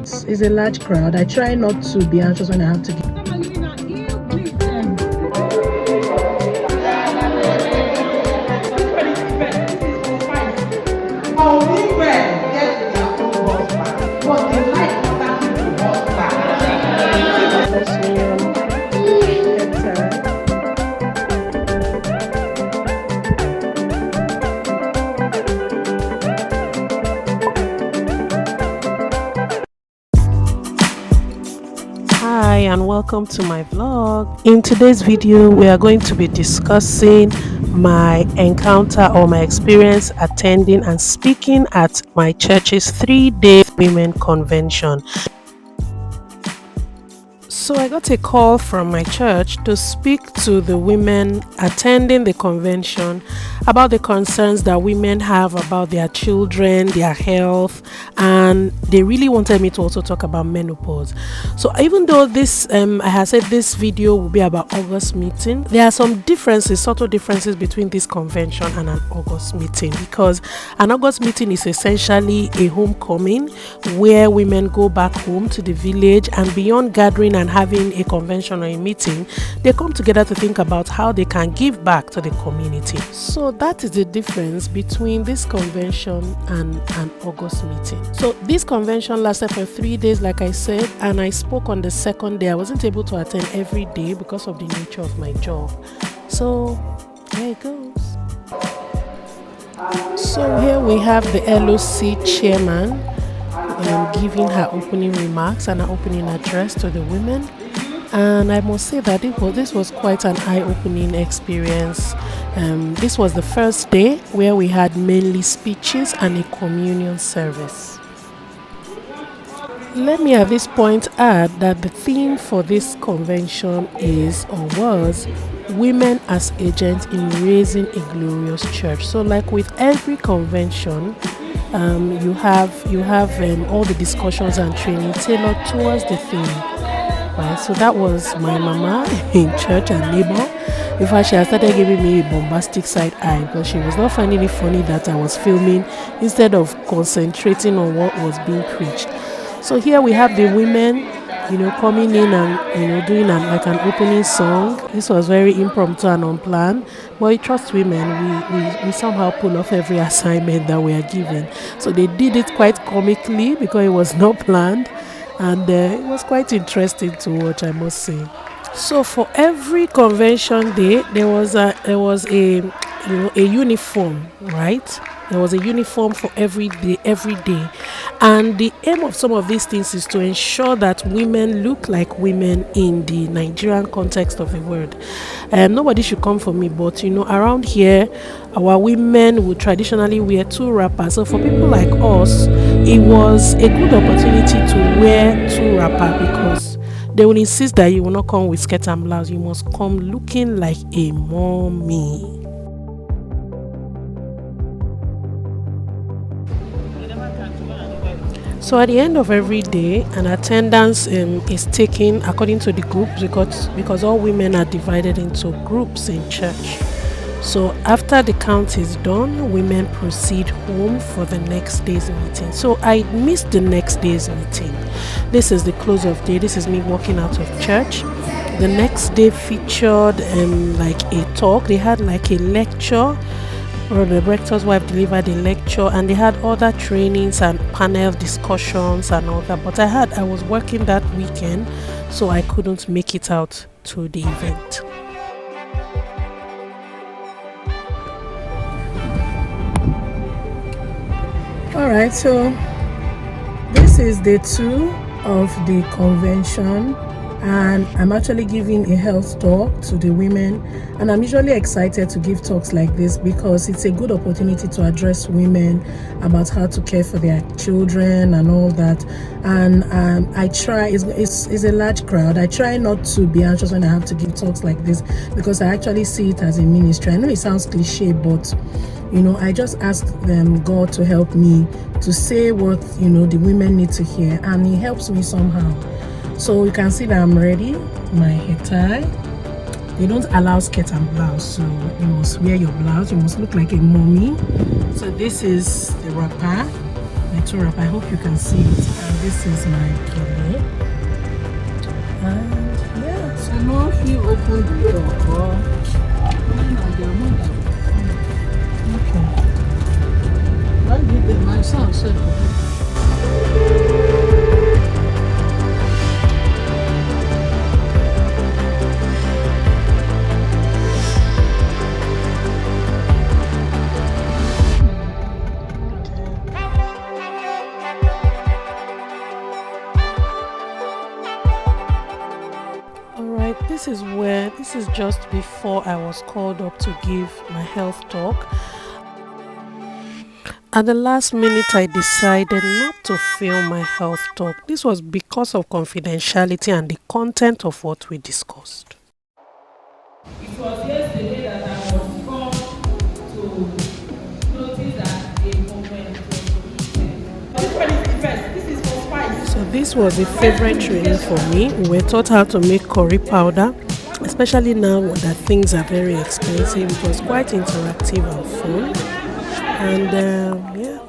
It's a large crowd. I try not to be anxious when I have to give. Hi and welcome to my vlog. In today's video we are going to be discussing my encounter or my experience attending and speaking at my church's 3-day women convention. So I got a call from my church to speak to the women attending the convention about the concerns that women have about their children, their health, and they really wanted me to also talk about menopause. So even though this, I had said this video will be about August meeting, there are some differences, subtle differences between this convention and an August meeting, because an August meeting is essentially a homecoming where women go back home to the village, and beyond gathering and having a convention or a meeting, they come together to think about how they can give back to the community. So that is the difference between this convention and an August meeting. So this convention lasted for 3 days, like I said, and I spoke on the second day. I wasn't able to attend every day because of the nature of my job. So there it goes. So here we have the LOC chairman giving her opening remarks and her opening address to the women, and I must say that this was quite an eye-opening experience. This was the first day where we had mainly speeches and a communion service. Let me at this point add that the theme for this convention is or was women as agents in raising a glorious church. So like with every convention, you have all the discussions and training tailored towards the theme, right? So that was my mama in church and neighbor. In fact, she had started giving me a bombastic side eye because she was not finding it funny that I was filming instead of concentrating on what was being preached. So here we have the women, coming in and, doing like an opening song. This was very impromptu and unplanned, but I trust women, we somehow pull off every assignment that we are given. So they did it quite comically because it was not planned, and it was quite interesting to watch, I must say. So for every convention day, there was a uniform, right? There was a uniform for every day, and the aim of some of these things is to ensure that women look like women in the Nigerian context of the word. Nobody should come for me, but around here, our women would traditionally wear 2 wrappers. So for people like us, it was a good opportunity to wear 2 wrappers because they will insist that you will not come with skirt and blouse. You must come looking like a mommy. So at the end of every day, an attendance is taken according to the groups because all women are divided into groups in church. So after the count is done, women proceed home for the next day's meeting. So I missed the next day's meeting. This is the close of day. This is me walking out of church. The next day featured like a talk. They had like a lecture, or the rector's wife delivered a lecture, and they had other trainings and panel discussions and all that. But I was working that weekend, so I couldn't make it out to the event. Alright, so this is day 2 of the convention, and I'm actually giving a health talk to the women, and I'm usually excited to give talks like this because it's a good opportunity to address women about how to care for their children and all that. And I try, it's a large crowd. I try not to be anxious when I have to give talks like this because I actually see it as a ministry. I know it sounds cliche, but I just ask God to help me to say what the women need to hear, and He helps me somehow. So you can see that I'm ready. My hair tie. They don't allow skirt and blouse, so you must wear your blouse. You must look like a mommy. So this is the wrapper, the bottle wrap. I hope you can see it. And this is my kidney. And yeah. So now if you open the door or Okay. I did the my son said Alright, this is just before I was called up to give my health talk. At the last minute, I decided not to film my health talk. This was because of confidentiality and the content of what we discussed. It was yesterday that I was called to notice that a movement was completed. This one is the first. This is for spice. So this was a favorite training for me. We were taught how to make curry powder, especially now that things are very expensive. It was quite interactive and fun. And yeah.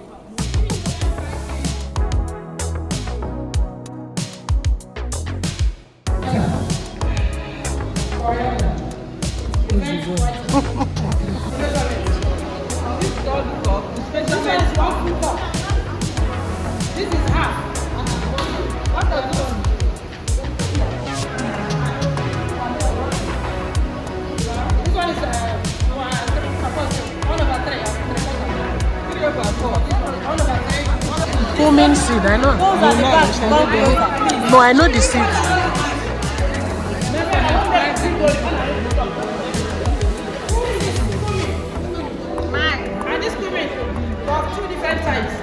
This is half. What does this one? This one is 1/3. Cumin seed, I know. No, I know the seed. And this cumin of 2 different types.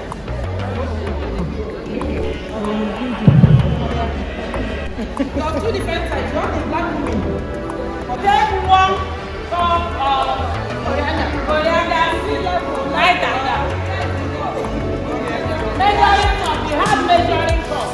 Of 2 different types. One is black cumin. Take 1 cup of coriander, light and dark. Measuring cup, we have measuring cup.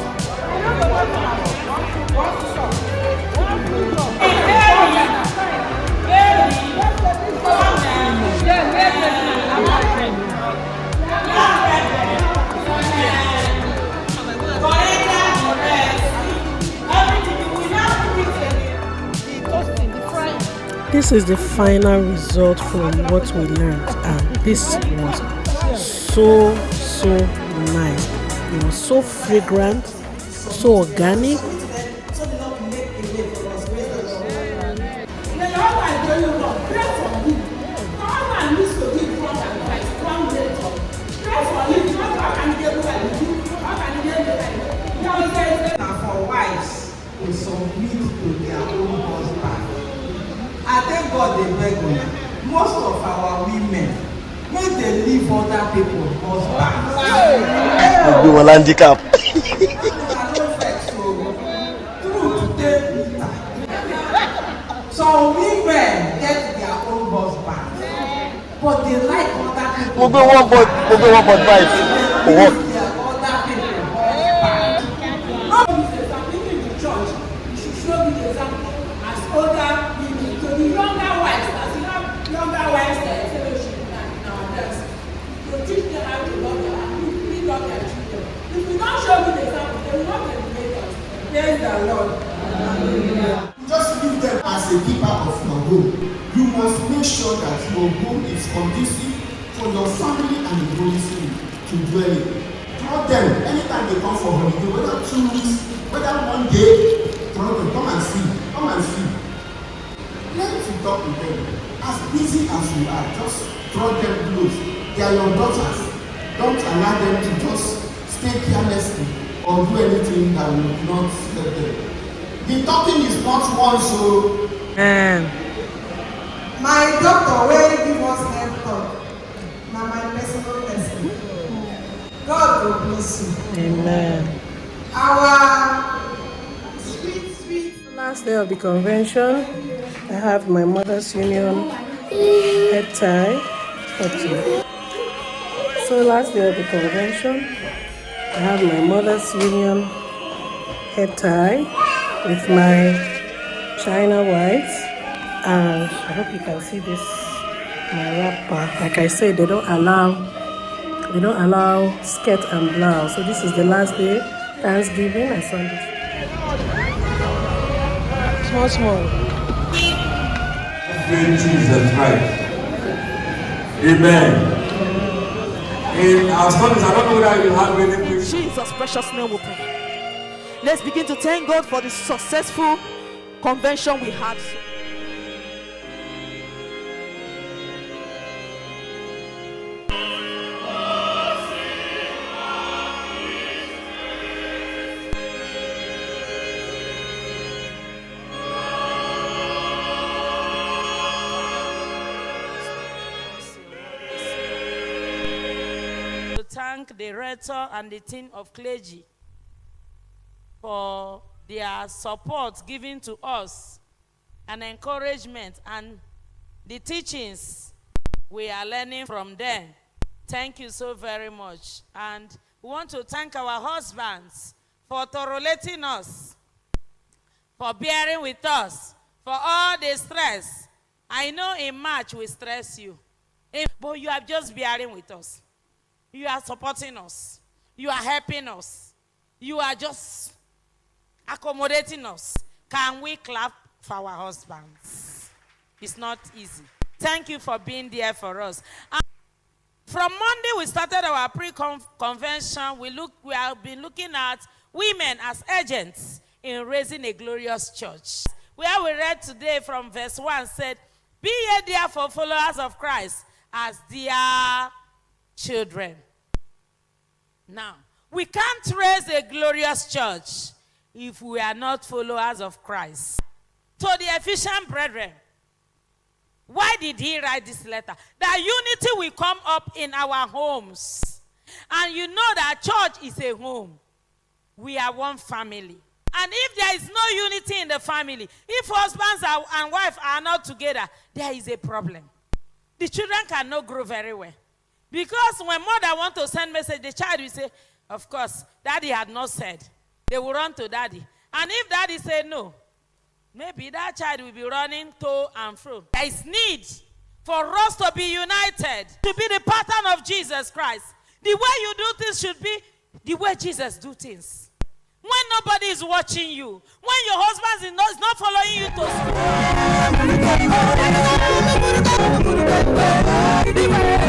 This is the final result from what we learned, and this was so nice. It was so fragrant, so organic. For wives to submit to their own husband. I thank God they beg me. Most of our women, when they leave other people's husbands, you will handicap. Some women get their own husband, but they like other people. We'll go 1.5 for what? Just leave them as a keeper of your home. You must make sure that your home is conducive for your family and the Holy Spirit to dwell in. Throw them anytime they come for holiday, whether 2 weeks, whether 1 day, throw them, come and see. Learn to talk with them. As busy as you are, just throw them close. They are your daughters. Don't allow them to just stay carelessly or do anything that will not help them. The talking is not one, so. My doctor will give us health talk. Now my personal person. God will bless you. Amen. Our sweet. Last day of the convention, I have my Mother's Union head tie. Okay. So last day of the convention, I have my Mother's Union head tie with my China whites, and I hope you can see this, my wrapper. Like I said, they don't allow They don't allow skirt and blouse. So this is the last day, Thanksgiving and Sunday. Small. In Jesus Christ. Amen. In our studies, I don't know whether you have anything. In Jesus' precious name we pray. Let's begin to thank God for the successful convention we had. To thank the rector and the team of clergy for their support given to us and encouragement and the teachings we are learning from them. Thank you so very much. And we want to thank our husbands for tolerating us, for bearing with us, for all the stress. I know in March we stress you, but you are just bearing with us. You are supporting us. You are helping us. You are just accommodating us. Can we clap for our husbands? It's not easy. Thank you for being there for us. And from Monday, we started our pre-convention. We have been looking at women as agents in raising a glorious church. Where we read today from verse 1 said, "Be ye therefore followers of Christ as dear children." Now, we can't raise a glorious church if we are not followers of Christ. To the Ephesian brethren, why did he write this letter? That unity will come up in our homes. And you know that church is a home. We are one family. And if there is no unity in the family, if husbands and wife are not together, there is a problem. The children cannot grow very well. Because when mother wants to send message, the child will say, of course, daddy had not said. They will run to daddy. And if daddy say no, maybe that child will be running to and fro. There is need for us to be united, to be the pattern of Jesus Christ. The way you do things should be the way Jesus do things. When nobody is watching you, when your husband is not following you to school.